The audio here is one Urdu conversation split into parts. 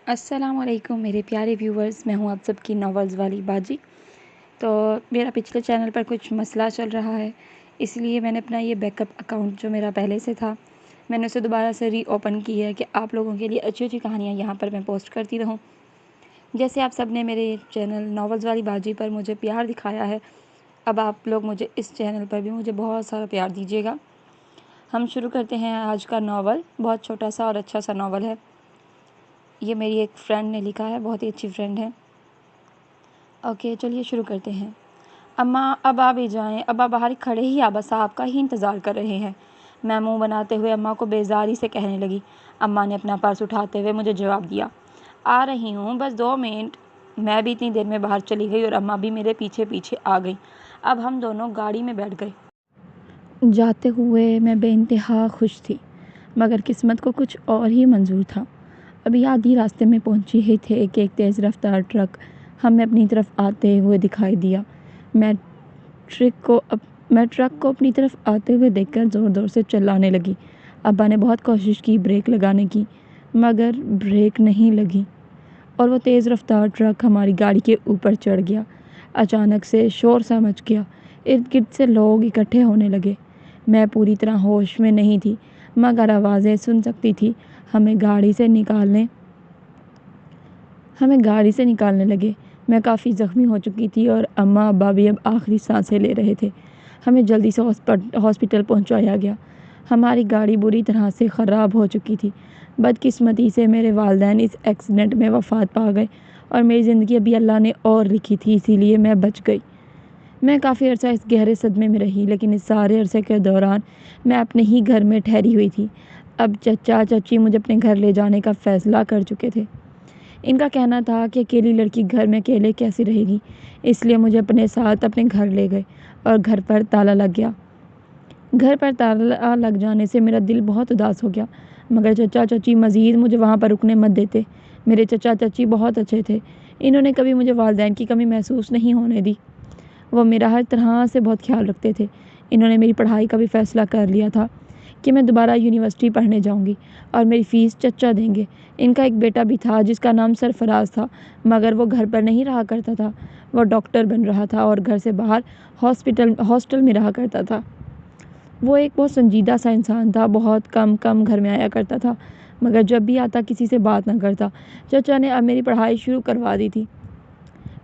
السلام علیکم میرے پیارے ویورز، میں ہوں آپ سب کی ناولز والی باجی۔ تو میرا پچھلے چینل پر کچھ مسئلہ چل رہا ہے، اس لیے میں نے اپنا یہ بیک اپ اکاؤنٹ جو میرا پہلے سے تھا، میں نے اسے دوبارہ سے ری اوپن کی ہے کہ آپ لوگوں کے لیے اچھی اچھی کہانیاں یہاں پر میں پوسٹ کرتی رہوں۔ جیسے آپ سب نے میرے چینل ناولز والی باجی پر مجھے پیار دکھایا ہے، اب آپ لوگ مجھے اس چینل پر بھی مجھے بہت سارا پیار دیجیے گا۔ ہم شروع کرتے ہیں آج کا ناول، بہت چھوٹا سا اور اچھا سا ناول ہے۔ یہ میری ایک فرینڈ نے لکھا ہے، بہت ہی اچھی فرینڈ ہے۔ اوکے چلیے شروع کرتے ہیں۔ اماں اب آ بھی جائیں، ابا باہر کھڑے ہی آبا صاحب کا ہی انتظار کر رہے ہیں۔ میں منہ بناتے ہوئے اماں کو بیزاری سے کہنے لگی۔ اماں نے اپنا پرس اٹھاتے ہوئے مجھے جواب دیا، آ رہی ہوں، بس 2 منٹ۔ میں بھی اتنی دیر میں باہر چلی گئی اور اماں بھی میرے پیچھے پیچھے آ گئی۔ اب ہم دونوں گاڑی میں بیٹھ گئے۔ جاتے ہوئے میں بے انتہا خوش تھی، مگر قسمت کو کچھ اور ہی منظور تھا۔ ابھی آدھی راستے میں پہنچے ہی تھے کہ ایک تیز رفتار ٹرک ہمیں اپنی طرف آتے ہوئے دکھائی دیا۔ میں ٹرک کو اپنی طرف آتے ہوئے دیکھ کر زور زور سے چلانے لگی۔ ابا نے بہت کوشش کی بریک لگانے کی، مگر بریک نہیں لگی اور وہ تیز رفتار ٹرک ہماری گاڑی کے اوپر چڑھ گیا۔ اچانک سے شور سا مچ گیا، ارد گرد سے لوگ اکٹھے ہونے لگے۔ میں پوری طرح ہوش میں نہیں تھی، مگر آوازیں سن سکتی تھی۔ ہمیں گاڑی سے نکالنے لگے۔ میں کافی زخمی ہو چکی تھی اور اماں ابا بھی اب آخری سانسیں لے رہے تھے۔ ہمیں جلدی سے ہاسپٹل پہنچایا گیا۔ ہماری گاڑی بری طرح سے خراب ہو چکی تھی۔ بدقسمتی سے میرے والدین اس ایکسیڈنٹ میں وفات پا گئے اور میری زندگی ابھی اللہ نے اور لکھی تھی، اسی لیے میں بچ گئی۔ میں کافی عرصہ اس گہرے صدمے میں رہی، لیکن اس سارے عرصے کے دوران میں اپنے ہی گھر میں ٹھہری ہوئی تھی۔ اب چچا چچی مجھے اپنے گھر لے جانے کا فیصلہ کر چکے تھے۔ ان کا کہنا تھا کہ اکیلی لڑکی گھر میں اکیلے کیسے رہے گی، اس لیے مجھے اپنے ساتھ اپنے گھر لے گئے اور گھر پر تالا لگ گیا۔ گھر پر تالا لگ جانے سے میرا دل بہت اداس ہو گیا، مگر چچا چچی مزید مجھے وہاں پر رکنے مت دیتے۔ میرے چچا چچی بہت اچھے تھے، انہوں نے کبھی مجھے والدین کی کمی محسوس نہیں ہونے دی۔ وہ میرا ہر طرح سے بہت خیال رکھتے تھے۔ انہوں نے میری پڑھائی کا بھی فیصلہ کر لیا تھا کہ میں دوبارہ یونیورسٹی پڑھنے جاؤں گی اور میری فیس چچا دیں گے۔ ان کا ایک بیٹا بھی تھا جس کا نام سرفراز تھا، مگر وہ گھر پر نہیں رہا کرتا تھا، وہ ڈاکٹر بن رہا تھا اور گھر سے باہر ہاسٹل میں رہا کرتا تھا۔ وہ ایک بہت سنجیدہ سا انسان تھا، بہت کم گھر میں آیا کرتا تھا، مگر جب بھی آتا کسی سے بات نہ کرتا۔ چچا نے اب میری پڑھائی شروع کروا دی تھی۔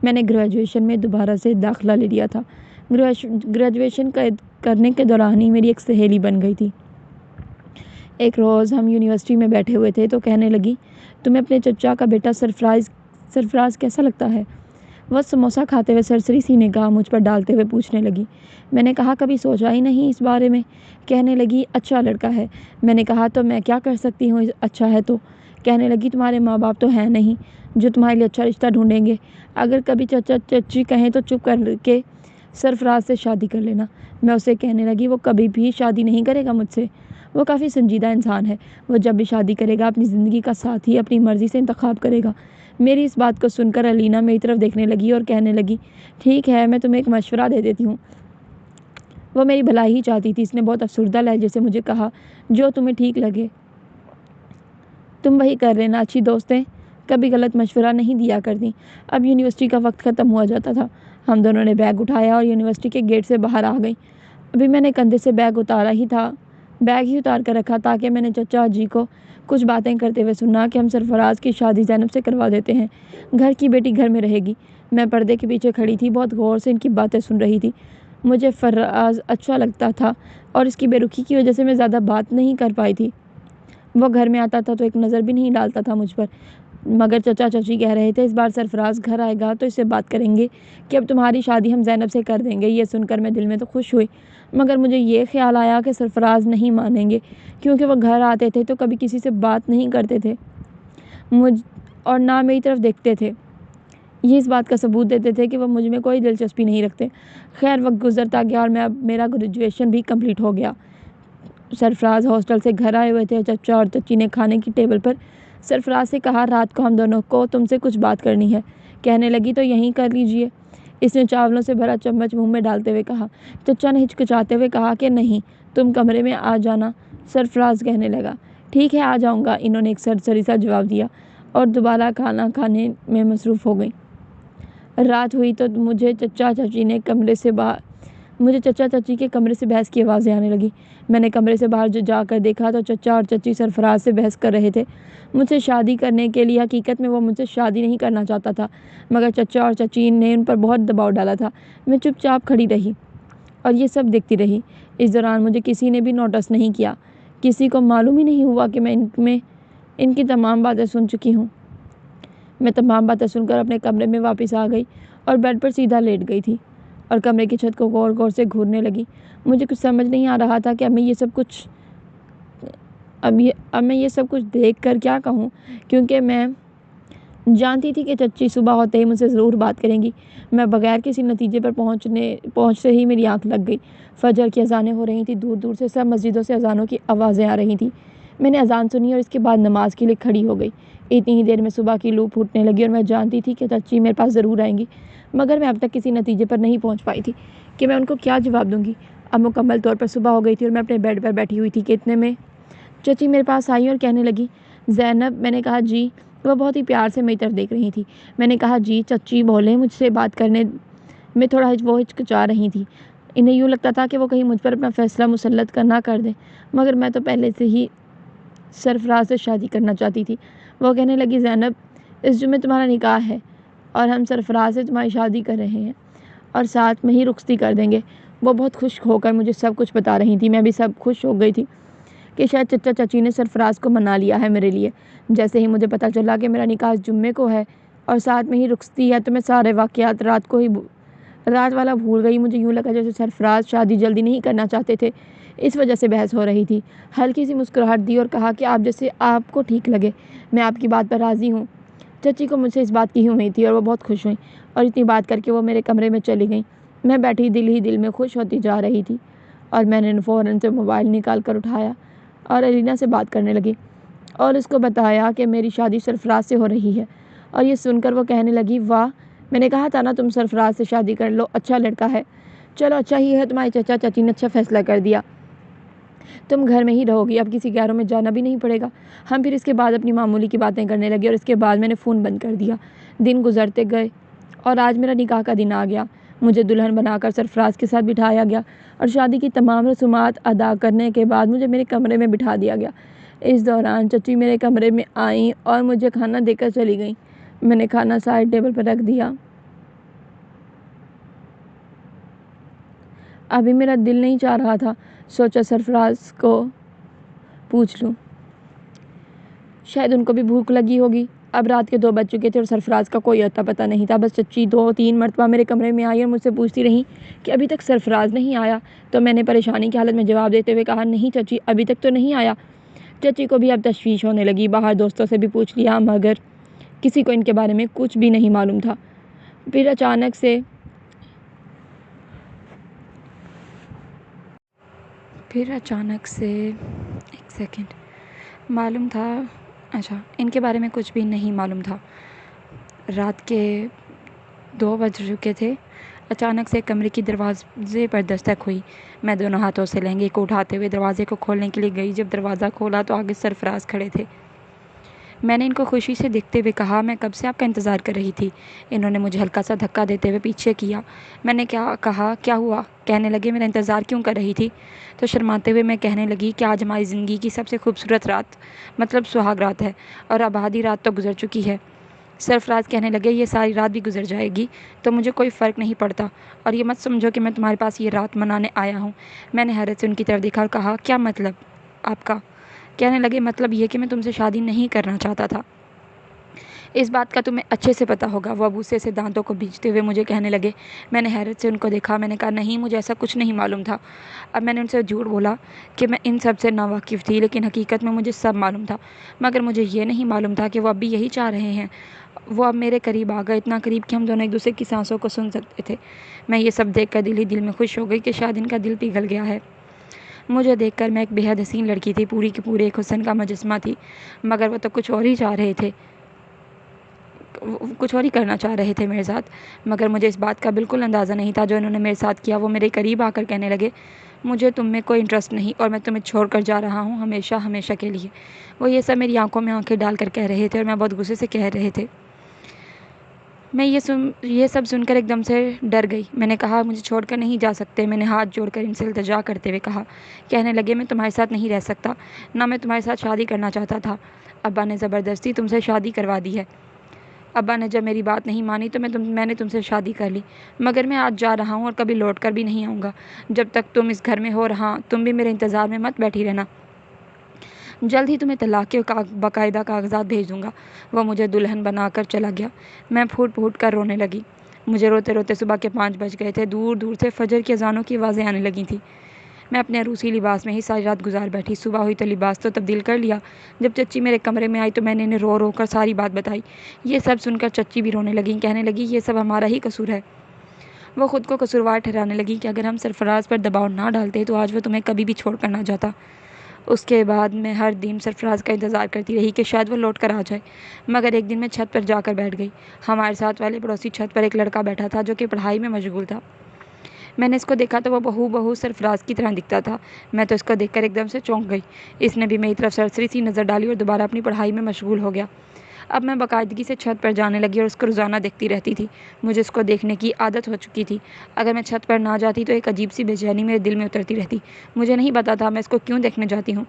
میں نے گریجویشن میں دوبارہ سے داخلہ لے لیا تھا۔ گریجویشن کرنے کے دوران ہی میری ایک سہیلی بن گئی تھی۔ ایک روز ہم یونیورسٹی میں بیٹھے ہوئے تھے تو کہنے لگی، تمہیں اپنے چچا کا بیٹا سرفراز کیسا لگتا ہے؟ وہ سموسہ کھاتے ہوئے سرسری سی نگاہ مجھ پر ڈالتے ہوئے پوچھنے لگی۔ میں نے کہا کبھی سوچا ہی نہیں اس بارے میں۔ کہنے لگی اچھا لڑکا ہے۔ میں نے کہا تو میں کیا کر سکتی ہوں، اچھا ہے تو؟ کہنے لگی تمہارے ماں باپ تو ہیں نہیں جو تمہارے لیے اچھا رشتہ ڈھونڈیں گے، اگر کبھی چچا چچی کہیں تو چپ کر کے سرفراز سے شادی کر لینا۔ میں اسے کہنے لگی وہ کبھی بھی شادی نہیں کرے گا مجھ سے، وہ کافی سنجیدہ انسان ہے، وہ جب بھی شادی کرے گا اپنی زندگی کا ساتھی اپنی مرضی سے انتخاب کرے گا۔ میری اس بات کو سن کر علینا میری طرف دیکھنے لگی اور کہنے لگی، ٹھیک ہے میں تمہیں ایک مشورہ دے دیتی ہوں۔ وہ میری بھلائی ہی چاہتی تھی۔ اس نے بہت افسردہ لہجے سے مجھے کہا، جو تمہیں ٹھیک لگے تم وہی کر لینا، اچھی دوستیں کبھی غلط مشورہ نہیں دیا کرتی۔ اب یونیورسٹی کا وقت ختم ہوا جاتا تھا۔ ہم دونوں نے بیگ اٹھایا اور یونیورسٹی کے گیٹ سے باہر آ گئی۔ ابھی میں نے کندھے سے بیگ ہی اتار کر رکھا تاکہ میں نے چچا جی کو کچھ باتیں کرتے ہوئے سنا کہ ہم سرفراز کی شادی زینب سے کروا دیتے ہیں، گھر کی بیٹی گھر میں رہے گی۔ میں پردے کے پیچھے کھڑی تھی، بہت غور سے ان کی باتیں سن رہی تھی۔ مجھے فراز اچھا لگتا تھا اور اس کی بے رخی کی وجہ سے میں زیادہ بات نہیں کر پائی تھی۔ وہ گھر میں آتا تھا تو ایک نظر بھی نہیں ڈالتا تھا مجھ پر، مگر چچا چچی کہہ رہے تھے اس بار سرفراز گھر آئے گا تو اس سے بات کریں گے کہ اب تمہاری شادی ہم زینب سے کر دیں گے۔ یہ سن کر میں دل میں تو خوش ہوئی، مگر مجھے یہ خیال آیا کہ سرفراز نہیں مانیں گے، کیونکہ وہ گھر آتے تھے تو کبھی کسی سے بات نہیں کرتے تھے اور نہ میری طرف دیکھتے تھے۔ یہ اس بات کا ثبوت دیتے تھے کہ وہ مجھ میں کوئی دلچسپی نہیں رکھتے۔ خیر وقت گزرتا گیا اور میرا گریجویشن بھی کمپلیٹ ہو گیا۔ سرفراز ہاسٹل سے گھر آئے ہوئے تھے۔ چچا اور چچی نے کھانے کی ٹیبل پر سرفراز سے کہا، رات کو ہم دونوں کو تم سے کچھ بات کرنی ہے۔ کہنے لگی تو یہیں کر لیجئے۔ اس نے چاولوں سے بھرا چمچ منہ میں ڈالتے ہوئے کہا۔ چچا نے ہچکچاتے ہوئے کہا کہ نہیں، تم کمرے میں آ جانا۔ سرفراز کہنے لگا، ٹھیک ہے آ جاؤں گا۔ انہوں نے ایک سرسری سا جواب دیا اور دوبارہ کھانا کھانے میں مصروف ہو گئیں۔ رات ہوئی تو مجھے چچا چچی کے کمرے سے بحث کی آوازیں آنے لگی۔ میں نے کمرے سے باہر جا کر دیکھا تو چچا اور چچی سرفراز سے بحث کر رہے تھے مجھ سے شادی کرنے کے لیے۔ حقیقت میں وہ مجھ سے شادی نہیں کرنا چاہتا تھا، مگر چچا اور چچی نے ان پر بہت دباؤ ڈالا تھا۔ میں چپ چاپ کھڑی رہی اور یہ سب دیکھتی رہی۔ اس دوران مجھے کسی نے بھی نوٹس نہیں کیا، کسی کو معلوم ہی نہیں ہوا کہ میں ان کی تمام باتیں سن چکی ہوں۔ میں تمام باتیں سن کر اپنے کمرے میں واپس آ گئی اور بیڈ پر سیدھا لیٹ گئی تھی اور کمرے کی چھت کو غور غور سے گھورنے لگی۔ مجھے کچھ سمجھ نہیں آ رہا تھا کہ اب میں یہ سب کچھ دیکھ کر کیا کہوں، کیونکہ میں جانتی تھی کہ چچی صبح ہوتے ہی مجھ سے ضرور بات کریں گی۔ میں بغیر کسی نتیجے پر پہنچتے ہی میری آنکھ لگ گئی۔ فجر کی اذانیں ہو رہی تھیں، دور دور سے سب مسجدوں سے اذانوں کی آوازیں آ رہی تھیں۔ میں نے اذان سنی اور اس کے بعد نماز کے لیے کھڑی ہو گئی۔ اتنی ہی دیر میں صبح کی لو پھوٹنے لگی اور میں جانتی تھی کہ چچی میرے پاس ضرور آئیں گی، مگر میں اب تک کسی نتیجے پر نہیں پہنچ پائی تھی کہ میں ان کو کیا جواب دوں گی۔ اب مکمل طور پر صبح ہو گئی تھی اور میں اپنے بیڈ پر بیٹھی ہوئی تھی کہ اتنے میں چچی میرے پاس آئی اور کہنے لگی، زینب۔ میں نے کہا جی۔ وہ بہت ہی پیار سے میری طرف دیکھ رہی تھی۔ میں نے کہا جی۔ چچی بولیں۔ مجھ سے بات کرنے میں تھوڑا ہچکچا رہی تھی۔ انہیں یوں لگتا تھا کہ وہ کہیں مجھ پر اپنا فیصلہ مسلط نہ کر دیں، مگر میں تو پہلے سے ہی سرفراز سے شادی کرنا چاہتی تھی۔ وہ کہنے لگی، زینب، اس جمعے تمہارا نکاح ہے اور ہم سرفراز سے تمہاری شادی کر رہے ہیں اور ساتھ میں ہی رخصتی کر دیں گے۔ وہ بہت خوش ہو کر مجھے سب کچھ بتا رہی تھی۔ میں بھی سب خوش ہو گئی تھی کہ شاید چچا چچی نے سرفراز کو منا لیا ہے میرے لیے۔ جیسے ہی مجھے پتہ چلا کہ میرا نکاح جمعے کو ہے اور ساتھ میں ہی رخصتی ہے تو میں سارے واقعات رات والا بھول گئی۔ مجھے یوں لگا جیسے سرفراز شادی جلدی نہیں کرنا چاہتے تھے، اس وجہ سے بحث ہو رہی تھی۔ ہلکی سی مسکراہٹ دی اور کہا کہ جیسے آپ کو ٹھیک لگے، میں آپ کی بات پر راضی ہوں۔ چچی کو مجھ سے اس بات کی ہی امید تھی اور وہ بہت خوش ہوئیں اور اتنی بات کر کے وہ میرے کمرے میں چلی گئیں۔ میں بیٹھی دل ہی دل میں خوش ہوتی جا رہی تھی اور میں نے فوراً سے موبائل نکال کر اٹھایا اور الینا سے بات کرنے لگی اور اس کو بتایا کہ میری شادی سرفراز سے ہو رہی ہے۔ اور یہ سن کر وہ کہنے لگی، واہ، میں نے کہا تھا نا تم سرفراز سے شادی کر لو، اچھا لڑکا ہے۔ چلو اچھا ہی ہے، تمہارے چچا چچی نے اچھا فیصلہ کر دیا، تم گھر میں ہی رہو گی، اب کسی گیروں میں جانا بھی نہیں پڑے گا۔ ہم پھر اس کے بعد اپنی معمولی کی باتیں کرنے لگے اور اس کے بعد میں نے فون بند کر دیا۔ دن گزرتے گئے اور آج میرا نکاح کا دن آ گیا۔ مجھے دلہن بنا کر سرفراز کے ساتھ بٹھایا گیا اور شادی کی تمام رسومات ادا کرنے کے بعد مجھے میرے کمرے میں بٹھا دیا گیا۔ اس دوران چچی میرے کمرے میں آئیں اور مجھے کھانا دے کر چلی گئیں۔ میں نے کھانا سائڈ ٹیبل پر رکھ دیا۔ ابھی میرا دل نہیں چاہ رہا تھا، سوچا سرفراز کو پوچھ لوں، شاید ان کو بھی بھوک لگی ہوگی۔ اب رات کے 2 بج چکے تھے اور سرفراز کا کوئی اتا پتہ نہیں تھا۔ بس چچی 2-3 مرتبہ میرے کمرے میں آئی اور مجھ سے پوچھتی رہی کہ ابھی تک سرفراز نہیں آیا، تو میں نے پریشانی کی حالت میں جواب دیتے ہوئے کہا، نہیں چچی، ابھی تک تو نہیں آیا۔ چچی کو بھی اب تشویش ہونے لگی۔ باہر دوستوں سے بھی پوچھ لیا، مگر کسی کو ان کے بارے میں کچھ بھی نہیں معلوم تھا۔ پھر اچانک سے ایک سیکنڈ معلوم تھا، ان کے بارے میں کچھ بھی نہیں معلوم تھا۔ رات کے 2 بج چکے تھے۔ اچانک سے کمرے کی دروازے پر دستک ہوئی۔ میں دونوں ہاتھوں سے لہنگے کو اٹھاتے ہوئے دروازے کو کھولنے کے لیے گئی۔ جب دروازہ کھولا تو آگے سرفراز کھڑے تھے۔ میں نے ان کو خوشی سے دیکھتے ہوئے کہا، میں کب سے آپ کا انتظار کر رہی تھی۔ انہوں نے مجھے ہلکا سا دھکا دیتے ہوئے پیچھے کیا۔ میں نے کہا کیا ہوا؟ کہنے لگے، میرا انتظار کیوں کر رہی تھی؟ تو شرماتے ہوئے میں کہنے لگی کہ آج ہماری زندگی کی سب سے خوبصورت رات، مطلب سہاگ رات ہے اور اب آدھی رات تو گزر چکی ہے۔ سرفراز کہنے لگے، یہ ساری رات بھی گزر جائے گی تو مجھے کوئی فرق نہیں پڑتا، اور یہ مت سمجھو کہ میں تمہارے پاس یہ رات منانے آیا ہوں۔ میں نے حیرت سے ان کی طرف دیکھا اور کہا، کیا مطلب آپ کا؟ کہنے لگے، مطلب یہ کہ میں تم سے شادی نہیں کرنا چاہتا تھا۔ اس بات کا تمہیں اچھے سے پتہ ہوگا۔ وہ غصے سے دانتوں کو بھینچتے ہوئے مجھے کہنے لگے۔ میں نے حیرت سے ان کو دیکھا۔ میں نے کہا، نہیں، مجھے ایسا کچھ نہیں معلوم تھا۔ اب میں نے ان سے جھوٹ بولا کہ میں ان سب سے ناواقف تھی، لیکن حقیقت میں مجھے سب معلوم تھا، مگر مجھے یہ نہیں معلوم تھا کہ وہ اب بھی یہی چاہ رہے ہیں۔ وہ اب میرے قریب آ گئے، اتنا قریب کہ ہم دونوں ایک دوسرے کی سانسوں کو سن سکتے تھے۔ میں یہ سب دیکھ کر دل ہی دل میں خوش ہو گئی کہ شاید ان کا دل پگھل گیا ہے۔ مجھے دیکھ کر میں ایک بے حد حسین لڑکی تھی، پوری کی پوری ایک حسن کا مجسمہ تھی، مگر وہ تو کچھ اور ہی چاہ رہے تھے۔ کچھ اور ہی کرنا چاہ رہے تھے میرے ساتھ، مگر مجھے اس بات کا بالکل اندازہ نہیں تھا جو انہوں نے میرے ساتھ کیا۔ وہ میرے قریب آ کر کہنے لگے مجھے تم میں کوئی انٹرسٹ نہیں اور میں تمہیں چھوڑ کر جا رہا ہوں ہمیشہ ہمیشہ کے لیے۔ وہ یہ سب میری آنکھوں میں آنکھیں ڈال کر کہہ رہے تھے اور میں بہت غصے سے کہہ رہے تھے۔ میں یہ سب سن کر ایک دم سے ڈر گئی۔ میں نے کہا مجھے چھوڑ کر نہیں جا سکتے۔ میں نے ہاتھ جوڑ کر ان سے التجا کرتے ہوئے کہا۔ کہنے لگے میں تمہارے ساتھ نہیں رہ سکتا، نہ میں تمہارے ساتھ شادی کرنا چاہتا تھا۔ ابا نے زبردستی تم سے شادی کروا دی ہے۔ ابا نے جب میری بات نہیں مانی تو میں نے تم سے شادی کر لی، مگر میں آج جا رہا ہوں اور کبھی لوٹ کر بھی نہیں آؤں گا۔ جب تک تم اس گھر میں ہو رہا تم بھی میرے انتظار میں مت بیٹھی رہنا۔ جلد ہی تمہیں طلاق کے باقاعدہ کاغذات بھیج دوں گا۔ وہ مجھے دلہن بنا کر چلا گیا۔ میں پھوٹ پھوٹ کر رونے لگی۔ مجھے روتے روتے صبح کے 5 بج گئے تھے۔ دور دور سے فجر کی اذانوں کی آوازیں آنے لگی تھیں۔ میں اپنے عروسی لباس میں ہی ساری رات گزار بیٹھی۔ صبح ہوئی تو لباس تو تبدیل کر لیا۔ جب چچی میرے کمرے میں آئی تو میں نے انہیں رو رو کر ساری بات بتائی۔ یہ سب سن کر چچی بھی رونے لگیں، کہنے لگی یہ سب ہمارا ہی قصور ہے۔ وہ خود کو قصوروار ٹھہرانے لگی کہ اگر ہم سرفراز پر دباؤ نہ ڈالتے تو آج وہ تمہیں کبھی بھی چھوڑ کر نہ جاتا۔ اس کے بعد میں ہر دن سرفراز کا انتظار کرتی رہی کہ شاید وہ لوٹ کر آ جائے، مگر ایک دن میں چھت پر جا کر بیٹھ گئی۔ ہمارے ساتھ والے پڑوسی چھت پر ایک لڑکا بیٹھا تھا جو کہ پڑھائی میں مشغول تھا۔ میں نے اس کو دیکھا تو وہ بہو سرفراز کی طرح دکھتا تھا۔ میں تو اس کو دیکھ کر ایک دم سے چونک گئی۔ اس نے بھی میری طرف سرسری سی نظر ڈالی اور دوبارہ اپنی پڑھائی میں مشغول ہو گیا۔ اب میں باقاعدگی سے چھت پر جانے لگی اور اس کو روزانہ دیکھتی رہتی تھی۔ مجھے اس کو دیکھنے کی عادت ہو چکی تھی۔ اگر میں چھت پر نہ جاتی تو ایک عجیب سی بے چینی میرے دل میں اترتی رہتی۔ مجھے نہیں پتا تھا میں اس کو کیوں دیکھنے جاتی ہوں،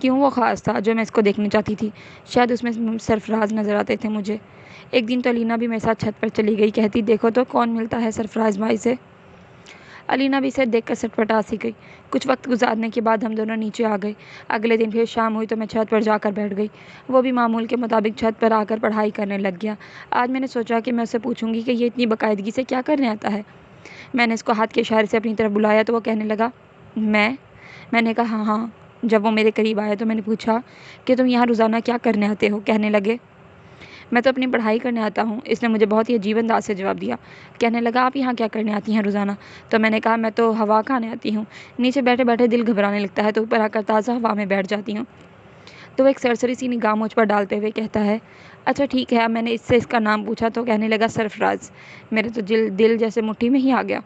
کیوں وہ خاص تھا جو میں اس کو دیکھنے جاتی تھی۔ شاید اس میں سرفراز نظر آتے تھے مجھے۔ ایک دن تو علینا بھی میرے ساتھ چھت پر چلی گئی، کہتی دیکھو تو کون ملتا ہے سرفراز بھائی سے۔ علینا بھی اسے دیکھ کر سٹپٹا سی گئی۔ کچھ وقت گزارنے کے بعد ہم دونوں نیچے آ گئے۔ اگلے دن پھر شام ہوئی تو میں چھت پر جا کر بیٹھ گئی۔ وہ بھی معمول کے مطابق چھت پر آ کر پڑھائی کرنے لگ گیا۔ آج میں نے سوچا کہ میں اسے پوچھوں گی کہ یہ اتنی باقاعدگی سے کیا کرنے آتا ہے۔ میں نے اس کو ہاتھ کے اشارے سے اپنی طرف بلایا تو وہ کہنے لگا میں نے کہا ہاں۔ جب وہ میرے قریب آیا تو میں نے پوچھا کہ تم یہاں روزانہ کیا کرنے آتے ہو؟ کہنے لگے میں تو اپنی پڑھائی کرنے آتا ہوں۔ اس نے مجھے بہت ہی عجیب انداز سے جواب دیا۔ کہنے لگا آپ یہاں کیا کرنے آتی ہیں روزانہ؟ تو میں نے کہا میں تو ہوا کھانے آتی ہوں۔ نیچے بیٹھے بیٹھے دل گھبرانے لگتا ہے تو اوپر آ کر تازہ ہوا میں بیٹھ جاتی ہوں۔ تو وہ ایک سرسری سی نگاہ مجھ پر ڈالتے ہوئے کہتا ہے اچھا ٹھیک ہے۔ اب میں نے اس سے اس کا نام پوچھا تو کہنے لگا سرفراز۔ میرے تو دل جیسے مٹھی میں ہی آ گیا۔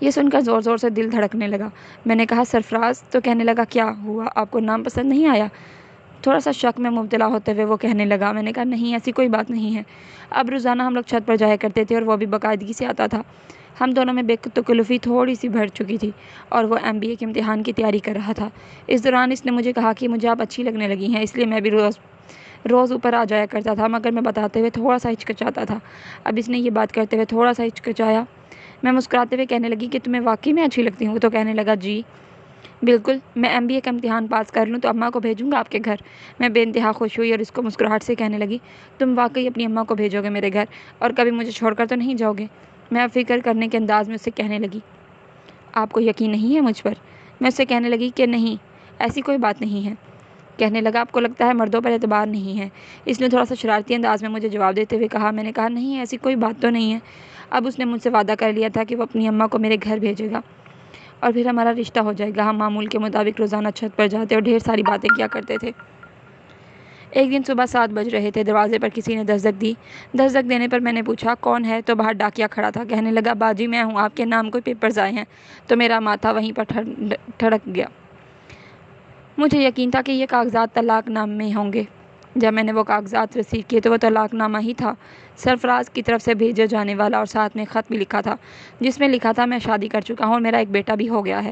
یہ سن کر زور زور سے دل دھڑکنے لگا۔ میں نے کہا سرفراز؟ تو کہنے لگا کیا ہوا، آپ کو نام پسند نہیں آیا؟ تھوڑا سا شک میں مبتلا ہوتے ہوئے وہ کہنے لگا۔ میں نے کہا نہیں ایسی کوئی بات نہیں ہے۔ اب روزانہ ہم لوگ چھت پر جایا کرتے تھے اور وہ بھی باقاعدگی سے آتا تھا۔ ہم دونوں میں بے تکلفی تھوڑی سی بڑھ چکی تھی اور وہ MBA کے امتحان کی تیاری کر رہا تھا۔ اس دوران اس نے مجھے کہا کہ مجھے آپ اچھی لگنے لگی ہیں، اس لیے میں بھی روز اوپر آ جایا کرتا تھا، مگر میں بتاتے ہوئے تھوڑا سا ہچکچاتا تھا۔ اب اس نے یہ بات کرتے ہوئے تھوڑا سا ہچکچایا۔ میں مسکراتے ہوئے کہنے لگی کہ تمہیں واقعی میں اچھی لگتی ہوں؟ تو کہنے لگا جی بالکل، میں MBA کا امتحان پاس کر لوں تو اماں کو بھیجوں گا آپ کے گھر۔ میں بے انتہا خوش ہوئی اور اس کو مسکراہٹ سے کہنے لگی تم واقعی اپنی اماں کو بھیجو گے میرے گھر اور کبھی مجھے چھوڑ کر تو نہیں جاؤ گے؟ میں اب فکر کرنے کے انداز میں اس سے کہنے لگی آپ کو یقین نہیں ہے مجھ پر؟ میں اس سے کہنے لگی کہ نہیں ایسی کوئی بات نہیں ہے۔ کہنے لگا آپ کو لگتا ہے مردوں پر اعتبار نہیں ہے؟ اس نے تھوڑا سا شرارتی انداز میں مجھے جواب دیتے ہوئے کہا۔ میں نے کہا نہیں ایسی کوئی بات تو نہیں ہے۔ اب اس نے مجھ سے وعدہ کر لیا تھا کہ وہ اپنی اماں کو میرے گھر بھیجے گا اور پھر ہمارا رشتہ ہو جائے گا۔ ہم معمول کے مطابق روزانہ چھت پر جاتے اور ڈھیر ساری باتیں کیا کرتے تھے۔ ایک دن صبح 7 بج رہے تھے، دروازے پر کسی نے دستک دی۔ دستک دینے پر میں نے پوچھا کون ہے تو باہر ڈاکیا کھڑا تھا۔ کہنے لگا باجی میں ہوں، آپ کے نام کوئی پیپرز آئے ہیں۔ تو میرا ماتھا وہیں پر ٹھڑک گیا۔ مجھے یقین تھا کہ یہ کاغذات طلاق نامے میں ہوں گے۔ جب میں نے وہ کاغذات رسیو کیے تو وہ طلاق نامہ ہی تھا، سرفراز کی طرف سے بھیجے جانے والا، اور ساتھ میں خط بھی لکھا تھا جس میں لکھا تھا میں شادی کر چکا ہوں اور میرا ایک بیٹا بھی ہو گیا ہے۔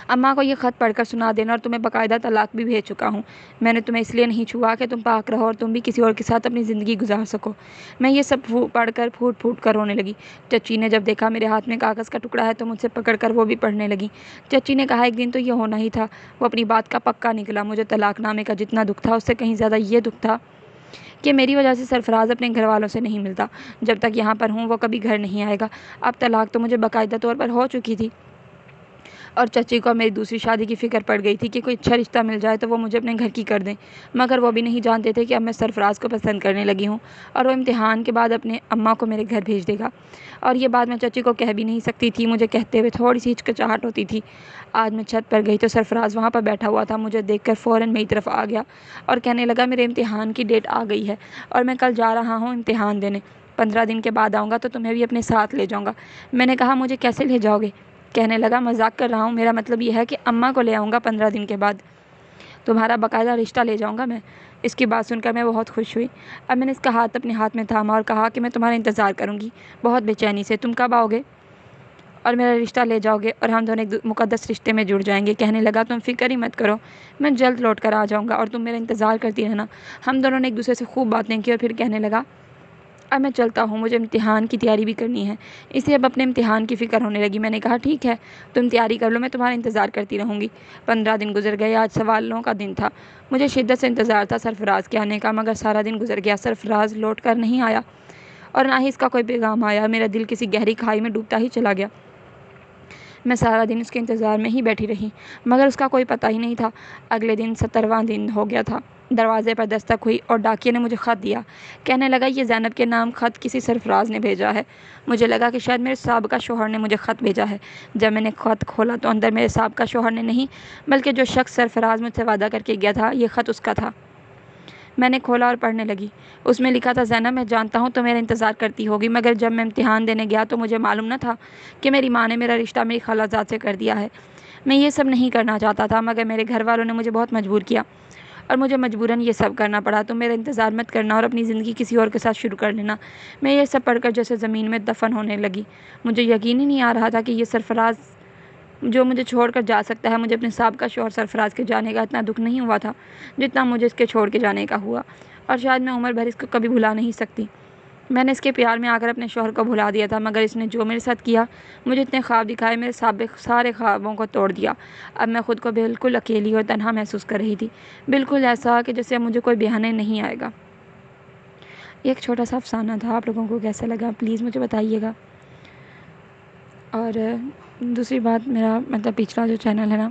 اماں کو یہ خط پڑھ کر سنا دینا اور تمہیں باقاعدہ طلاق بھی بھیج چکا ہوں۔ میں نے تمہیں اس لیے نہیں چھوا کہ تم پاک رہو اور تم بھی کسی اور کے ساتھ اپنی زندگی گزار سکو۔ میں یہ سب پڑھ کر پھوٹ پھوٹ کر رونے لگی۔ چچی نے جب دیکھا میرے ہاتھ میں کاغذ کا ٹکڑا ہے تو مجھ سے پکڑ کر وہ بھی پڑھنے لگی۔ چچی نے کہا ایک دن تو یہ ہونا ہی تھا۔ وہ اپنی بات کا پکا نکلا۔ مجھے طلاق نامے کا جتنا دکھ تھا اس سے کہیں زیادہ یہ دکھ تھا کہ میری وجہ سے سرفراز اپنے گھر والوں سے نہیں ملتا۔ جب تک یہاں پر ہوں وہ کبھی گھر نہیں آئے گا۔ اب طلاق تو مجھے باقاعدہ طور پر ہو چکی تھی۔ اور چچی کو میری دوسری شادی کی فکر پڑ گئی تھی کہ کوئی اچھا رشتہ مل جائے تو وہ مجھے اپنے گھر کی کر دیں، مگر وہ بھی نہیں جانتے تھے کہ اب میں سرفراز کو پسند کرنے لگی ہوں اور وہ امتحان کے بعد اپنے اماں کو میرے گھر بھیج دے گا۔ اور یہ بات میں چچی کو کہہ بھی نہیں سکتی تھی، مجھے کہتے ہوئے تھوڑی سی ہچکچاہٹ ہوتی تھی۔ آج میں چھت پر گئی تو سرفراز وہاں پر بیٹھا ہوا تھا، مجھے دیکھ کر فوراً میری طرف آ گیا اور کہنے لگا میرے امتحان کی ڈیٹ آ گئی ہے اور میں کل جا رہا ہوں امتحان دینے، 15 دن کے بعد آؤں گا تو تمہیں بھی اپنے ساتھ لے جاؤں گا۔ میں نے کہا مجھے کیسے لے جاؤ گے؟ کہنے لگا مذاق کر رہا ہوں، میرا مطلب یہ ہے کہ اماں کو لے آؤں گا 15 دن کے بعد، تمہارا باقاعدہ رشتہ لے جاؤں گا میں۔ اس کی بات سن کر میں بہت خوش ہوئی۔ اب میں نے اس کا ہاتھ اپنے ہاتھ میں تھاما اور کہا کہ میں تمہارا انتظار کروں گی بہت بے چینی سے، تم کب آؤ گے اور میرا رشتہ لے جاؤ گے اور ہم دونوں ایک مقدس رشتے میں جڑ جائیں گے؟ کہنے لگا تم فکر ہی مت کرو، میں جلد لوٹ کر آ جاؤں گا اور تم میرا انتظار کرتی رہنا۔ ہم دونوں نے ایک دوسرے سے خوب باتیں کی اور پھر کہنے لگا اب میں چلتا ہوں، مجھے امتحان کی تیاری بھی کرنی ہے۔ اسے اب اپنے امتحان کی فکر ہونے لگی۔ میں نے کہا ٹھیک ہے تم تیاری کر لو، میں تمہارا انتظار کرتی رہوں گی۔ 15 دن گزر گئے، آج سوالوں کا دن تھا۔ مجھے شدت سے انتظار تھا سرفراز کے آنے کا، مگر سارا دن گزر گیا، سرفراز لوٹ کر نہیں آیا اور نہ ہی اس کا کوئی پیغام آیا۔ میرا دل کسی گہری کھائی میں ڈوبتا ہی چلا گیا۔ میں سارا دن اس کے انتظار میں ہی بیٹھی رہی، مگر اس کا کوئی پتہ ہی نہیں تھا۔ اگلے دن 17واں دن ہو گیا تھا، دروازے پر دستک ہوئی اور ڈاکیے نے مجھے خط دیا۔ کہنے لگا یہ زینب کے نام خط کسی سرفراز نے بھیجا ہے۔ مجھے لگا کہ شاید میرے سابقہ شوہر نے مجھے خط بھیجا ہے۔ جب میں نے خط کھولا تو اندر میرے سابقہ شوہر نے نہیں بلکہ جو شخص سرفراز مجھ سے وعدہ کر کے گیا تھا، یہ خط اس کا تھا۔ میں نے کھولا اور پڑھنے لگی۔ اس میں لکھا تھا زینب میں جانتا ہوں تو میرا انتظار کرتی ہوگی، مگر جب میں امتحان دینے گیا تو مجھے معلوم نہ تھا کہ میری ماں نے میرا رشتہ میری خالہ سے کر دیا ہے۔ میں یہ سب نہیں کرنا چاہتا تھا، مگر میرے گھر والوں نے مجھے بہت مجبور کیا اور مجھے مجبوراً یہ سب کرنا پڑا۔ تم میرا انتظار مت کرنا اور اپنی زندگی کسی اور کے ساتھ شروع کر لینا۔ میں یہ سب پڑھ کر جیسے زمین میں دفن ہونے لگی۔ مجھے یقین ہی نہیں آ رہا تھا کہ یہ سرفراز جو مجھے چھوڑ کر جا سکتا ہے۔ مجھے اپنے سابقہ شوہر سرفراز کے جانے کا اتنا دکھ نہیں ہوا تھا جتنا مجھے اس کے چھوڑ کے جانے کا ہوا، اور شاید میں عمر بھر اس کو کبھی بھلا نہیں سکتی۔ میں نے اس کے پیار میں آ کر اپنے شوہر کو بھلا دیا تھا، مگر اس نے جو میرے ساتھ کیا، مجھے اتنے خواب دکھائے، میرے سابق سارے خوابوں کو توڑ دیا۔ اب میں خود کو بالکل اکیلی اور تنہا محسوس کر رہی تھی، بالکل ایسا کہ جیسے اب مجھے کوئی بہانے نہیں آئے گا۔ یہ ایک چھوٹا سا افسانہ تھا، آپ لوگوں کو کیسا لگا پلیز مجھے بتائیے گا۔ اور دوسری بات، میرا مطلب پچھلا جو چینل ہے نا،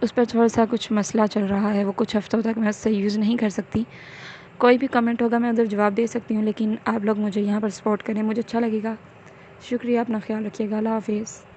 اس پر تھوڑا سا کچھ مسئلہ چل رہا ہے، وہ کچھ ہفتوں تک میں اس سے یوز نہیں کر سکتی۔ کوئی بھی کمنٹ ہوگا میں ادھر جواب دے سکتی ہوں، لیکن آپ لوگ مجھے یہاں پر سپورٹ کریں، مجھے اچھا لگے گا۔ شکریہ، اپنا خیال رکھیے گا، اللہ حافظ۔